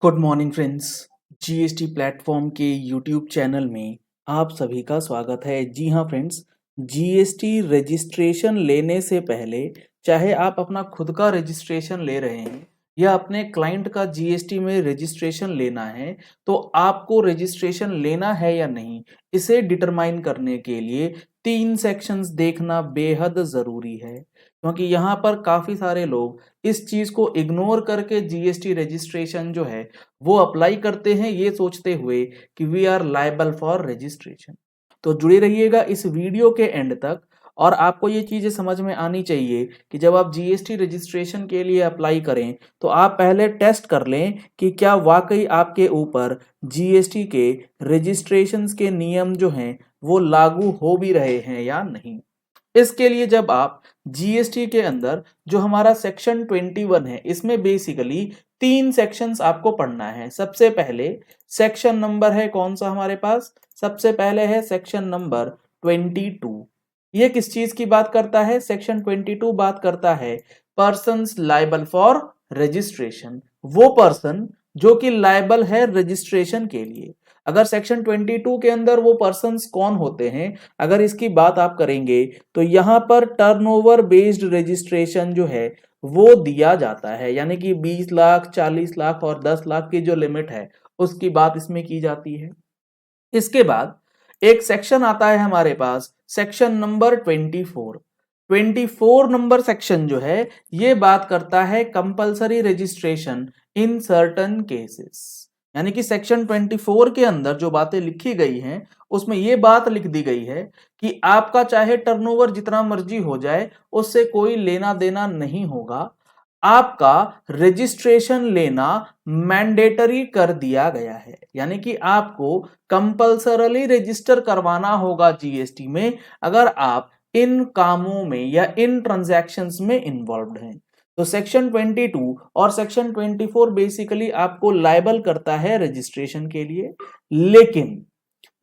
Good morning friends. GST platform के YouTube channel में आप सभी का स्वागत है। जी हाँ फ्रेंड्स, जीएसटी रजिस्ट्रेशन लेने से पहले चाहे आप अपना खुद का रजिस्ट्रेशन ले रहे हैं या अपने क्लाइंट का जीएसटी में रजिस्ट्रेशन लेना है, तो आपको रजिस्ट्रेशन लेना है या नहीं, इसे डिटरमाइन करने के लिए 3 सेक्शंस देखना बेहद ज़रूरी है। क्योंकि यहाँ पर काफ़ी सारे लोग इस चीज़ को इग्नोर करके जीएसटी रजिस्ट्रेशन जो है वो अप्लाई करते हैं, ये सोचते हुए कि we are liable for registration. तो जुड़े रहिएगा इस वीडियो के एंड तक। और आपको ये चीज़ें समझ में आनी चाहिए कि जब आप जीएसटी रजिस्ट्रेशन के लिए अप्लाई करें तो आप पहले टेस्ट कर लें कि क्या वाकई आपके ऊपर जीएसटी के रजिस्ट्रेशंस के नियम जो हैं वो लागू हो भी रहे हैं या नहीं। इसके लिए जब आप जीएसटी के अंदर जो हमारा सेक्शन 21 है, इसमें बेसिकली 3 सेक्शंस आपको पढ़ना है। सबसे पहले सेक्शन नंबर है कौन सा हमारे पास, सबसे पहले है सेक्शन नंबर 22। ये किस चीज की बात करता है? सेक्शन 22 बात करता है पर्सन्स लायबल फॉर रजिस्ट्रेशन, वो पर्सन जो कि लायबल है रजिस्ट्रेशन के लिए। अगर सेक्शन 22 के अंदर वो पर्सन्स कौन होते हैं, अगर इसकी बात आप करेंगे तो यहाँ पर टर्नओवर बेस्ड रजिस्ट्रेशन जो है वो दिया जाता है, यानी कि 20 लाख, 40 लाख और 10 लाख की जो लिमिट है उसकी बात इसमें की जाती है। इसके बाद एक सेक्शन आता है हमारे पास, सेक्शन नंबर 24। 24 नंबर सेक्शन जो है ये बात करता है compulsory registration in certain cases. यानी कि सेक्शन 24 के अंदर जो बातें लिखी गई हैं उसमें ये बात लिख दी गई है कि आपका चाहे टर्नओवर जितना मर्जी हो जाए उससे कोई लेना देना नहीं होगा, आपका रजिस्ट्रेशन लेना मैंडेटरी कर दिया गया है। यानी कि आपको कंपल्सरली रजिस्टर करवाना होगा जीएसटी में अगर आप इन कामों में या इन ट्रांजैक्शंस में इन्वॉल्व्ड हैं। तो सेक्शन 22 और सेक्शन 24 बेसिकली आपको लायबल करता है रजिस्ट्रेशन के लिए। लेकिन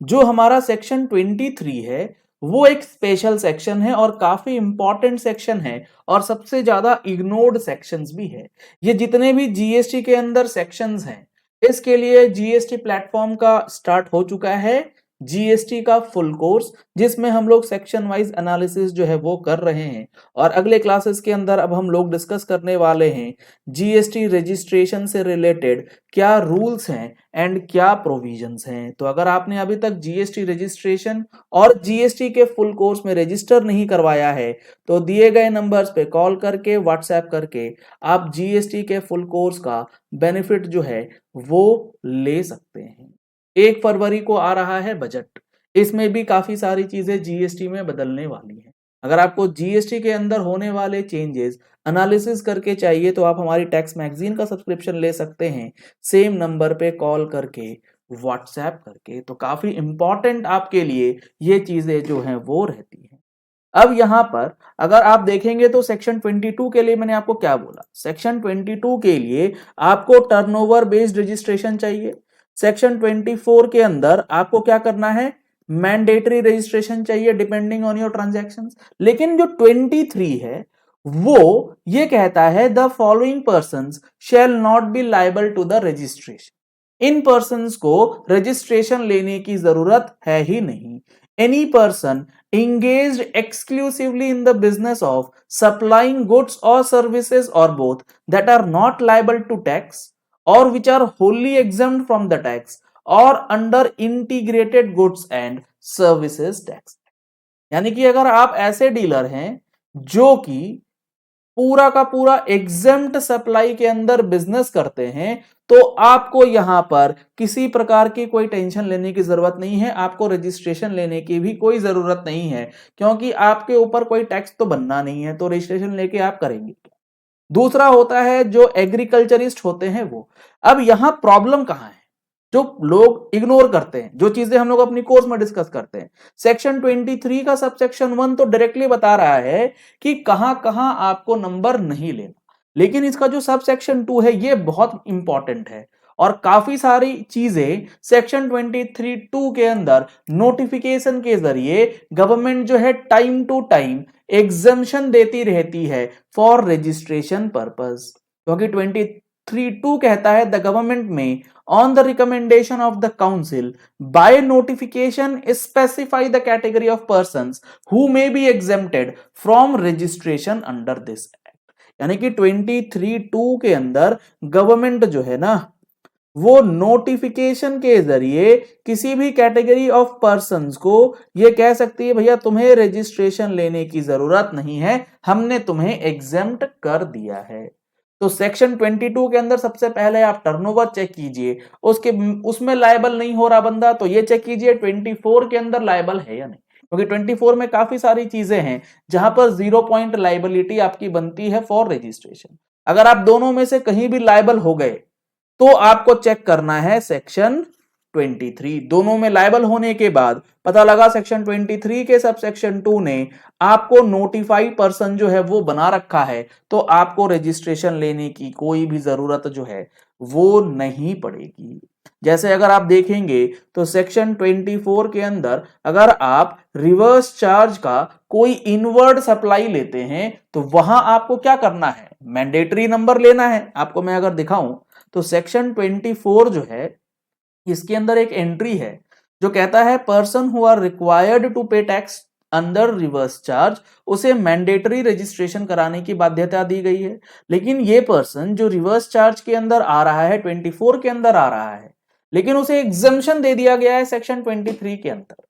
जो हमारा सेक्शन 23 है वो एक स्पेशल सेक्शन है और काफी इंपॉर्टेंट सेक्शन है और सबसे ज्यादा इग्नोर्ड सेक्शंस भी है। ये जितने भी जीएसटी के अंदर सेक्शंस हैं इसके लिए जीएसटी प्लेटफॉर्म का स्टार्ट हो चुका है जीएसटी का फुल कोर्स, जिसमें हम लोग सेक्शन वाइज एनालिसिस जो है वो कर रहे हैं। और अगले क्लासेस के अंदर अब हम लोग डिस्कस करने वाले हैं जीएसटी रजिस्ट्रेशन से रिलेटेड क्या रूल्स हैं एंड क्या प्रोविजंस हैं। तो अगर आपने अभी तक जीएसटी रजिस्ट्रेशन और जीएसटी के फुल कोर्स में रजिस्टर नहीं करवाया है तो दिए गए नंबर्स पे कॉल करके व्हाट्सएप करके आप जीएसटी के फुल कोर्स का बेनिफिट जो है वो ले सकते हैं। 1 फरवरी को आ रहा है बजट, इसमें भी काफी सारी चीजें जीएसटी में बदलने वाली हैं। अगर आपको जीएसटी के अंदर होने वाले चेंजेस एनालिसिस करके चाहिए तो आप हमारी टैक्स मैगजीन का सब्सक्रिप्शन ले सकते हैं, सेम नंबर पे कॉल करके व्हाट्सएप करके। तो काफी इंपॉर्टेंट आपके लिए ये चीजें जो हैं वो रहती हैं। अब यहां पर अगर आप देखेंगे तो सेक्शन 22 के लिए मैंने आपको क्या बोला, सेक्शन 22 के लिए आपको टर्नओवर बेस्ड रजिस्ट्रेशन चाहिए। सेक्शन 24 के अंदर आपको क्या करना है, मैंडेटरी रजिस्ट्रेशन चाहिए डिपेंडिंग ऑन योर ट्रांजैक्शंस। लेकिन जो 23 है वो ये कहता है the following persons shall not be liable to the registration. इन पर्संस को रजिस्ट्रेशन लेने की जरूरत है ही नहीं। Any person engaged exclusively in the business of supplying goods or services or both that are not liable to tax or which are wholly exempt from the tax or under integrated goods and services tax। यानी कि अगर आप ऐसे dealer हैं जो कि पूरा का पूरा एग्जेम्प्ट सप्लाई के अंदर बिजनेस करते हैं तो आपको यहां पर किसी प्रकार की कोई टेंशन लेने की जरूरत नहीं है, आपको रजिस्ट्रेशन लेने की भी कोई जरूरत नहीं है क्योंकि आपके ऊपर कोई टैक्स तो बनना नहीं है, तो रजिस्ट्रेशन लेके आप करेंगे। दूसरा होता है जो एग्रीकल्चरिस्ट होते हैं वो। अब यहां प्रॉब्लम कहां है, जो लोग इग्नोर करते हैं, जो चीजें हम लोग अपनी कोर्स में डिस्कस करते हैं। सेक्शन 23 का सबसेक्शन 1 तो डायरेक्टली बता रहा है कि कहां कहां आपको नंबर नहीं लेना, लेकिन इसका जो सबसेक्शन 2 है ये बहुत इंपॉर्टेंट है और काफी सारी चीजें सेक्शन 23(2) के अंदर नोटिफिकेशन के जरिए गवर्नमेंट जो है टाइम टू टाइम एग्जम्पशन देती रहती है फॉर रजिस्ट्रेशन पर्पस। क्योंकि 2 कहता है द गवर्नमेंट में on the recommendation of the council by notification specify the category of persons who may be exempted from registration under this act. यानी कि 23(2) के अंदर गवर्नमेंट जो है ना वो नोटिफिकेशन के जरिए किसी भी कैटेगरी ऑफ पर्संस को ये कह सकती है भैया तुम्हें रजिस्ट्रेशन लेने की जरूरत नहीं है, हमने तुम्हें एग्जेम्प्ट कर दिया है। तो सेक्शन 22 के अंदर सबसे पहले आप टर्नओवर चेक कीजिए, उसमें लायबल नहीं हो रहा बंदा तो ये चेक कीजिए 24 के अंदर लायबल है या नहीं, क्योंकि 24 में काफी सारी चीजें हैं जहां पर 0 पॉइंट लायबिलिटी आपकी बनती है फॉर रजिस्ट्रेशन। अगर आप दोनों में से कहीं भी लायबल हो गए तो आपको चेक करना है सेक्शन 23। दोनों में लायबल होने के बाद पता लगा सेक्शन 23 के सब सेक्शन 2 ने आपको नोटिफाइड पर्सन जो है वो बना रखा है, तो आपको रजिस्ट्रेशन लेने की कोई भी जरूरत जो है वो नहीं पड़ेगी। जैसे अगर आप देखेंगे तो सेक्शन 24 के अंदर अगर आप रिवर्स चार्ज का कोई इनवर्ड सप्लाई लेते हैं तो वहां आपको क्या करना है, मैंडेटरी नंबर लेना है। आपको मैं अगर दिखाऊं तो सेक्शन 24 जो है इसके अंदर एक एंट्री है जो कहता है person who are required to pay tax under reverse charge, उसे मैंडेटरी रजिस्ट्रेशन कराने की बाध्यता दी गई है। लेकिन ये पर्सन जो रिवर्स चार्ज के अंदर आ रहा है 24 के अंदर आ रहा है, लेकिन उसे एग्जम्पशन दे दिया गया है सेक्शन 23 के अंदर।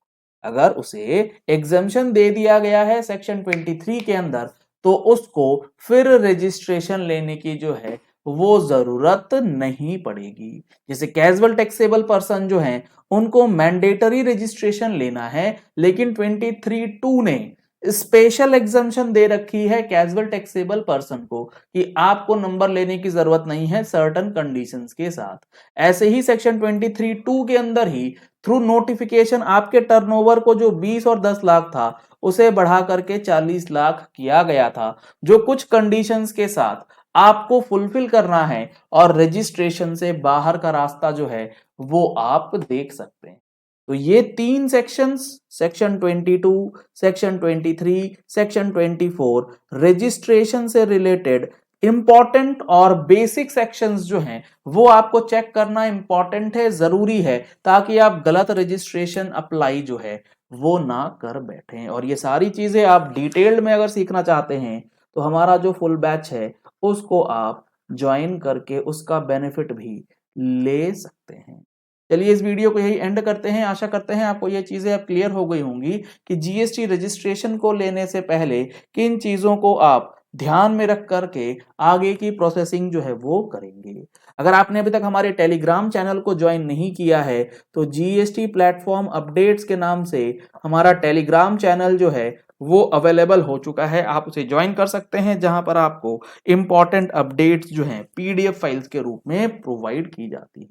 अगर उसे एग्जम्पशन दे दिया गया है सेक्शन 23 के अंदर तो उसको फिर रजिस्ट्रेशन लेने की जो है वो जरूरत नहीं पड़ेगी। जैसे कैजुअल टैक्सेबल पर्सन जो हैं उनको मैंडेटरी रजिस्ट्रेशन लेना है, लेकिन 23(2) ने स्पेशल एग्जम्पशन दे रखी है कैजुअल टैक्सेबल पर्सन को कि आपको नंबर लेने की जरूरत नहीं है सर्टेन कंडीशंस के साथ। ऐसे ही सेक्शन 23(2) के अंदर ही थ्रू नोटिफिकेशन आपके टर्नओवर को जो 20 और 10 लाख था उसे बढ़ा करके 40 लाख किया गया था, जो कुछ कंडीशंस के साथ आपको फुलफिल करना है और रजिस्ट्रेशन से बाहर का रास्ता जो है वो आप देख सकते हैं। तो ये 3 sections, section 22, section 23, section 24 registration से रिलेटेड इंपॉर्टेंट और बेसिक सेक्शंस जो हैं वो आपको चेक करना इंपॉर्टेंट है, जरूरी है, ताकि आप गलत रजिस्ट्रेशन अप्लाई जो है वो ना कर बैठें। और ये सारी चीजें आप डिटेल्ड में अगर सीखना चाहते हैं तो हमारा जो फुल बैच है उसको आप ज्वाइन करके उसका बेनिफिट भी ले सकते हैं। चलिए इस वीडियो को यही एंड करते हैं। आशा करते हैं आपको ये चीजें अब क्लियर हो गई होंगी कि जीएसटी रजिस्ट्रेशन को लेने से पहले किन चीजों को आप ध्यान में रख करके आगे की प्रोसेसिंग जो है वो करेंगे। अगर आपने अभी तक हमारे टेलीग्राम चैनल को ज्वाइन नहीं किया है तो जीएसटी प्लेटफॉर्म अपडेट्स के नाम से हमारा टेलीग्राम चैनल जो है वो अवेलेबल हो चुका है, आप उसे ज्वाइन कर सकते हैं, जहां पर आपको इंपॉर्टेंट अपडेट्स जो हैं पीडीएफ फाइल्स के रूप में प्रोवाइड की जाती है।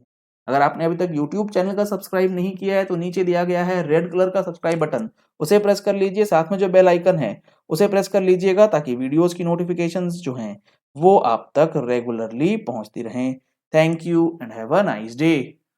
अगर आपने अभी तक यूट्यूब चैनल का सब्सक्राइब नहीं किया है तो नीचे दिया गया है रेड कलर का सब्सक्राइब बटन, उसे प्रेस कर लीजिए, साथ में जो बेल आइकन है उसे प्रेस कर लीजिएगा ताकि वीडियोस की नोटिफिकेशंस जो हैं वो आप तक रेगुलरली पहुंचती रहें। Thank you and have a nice day.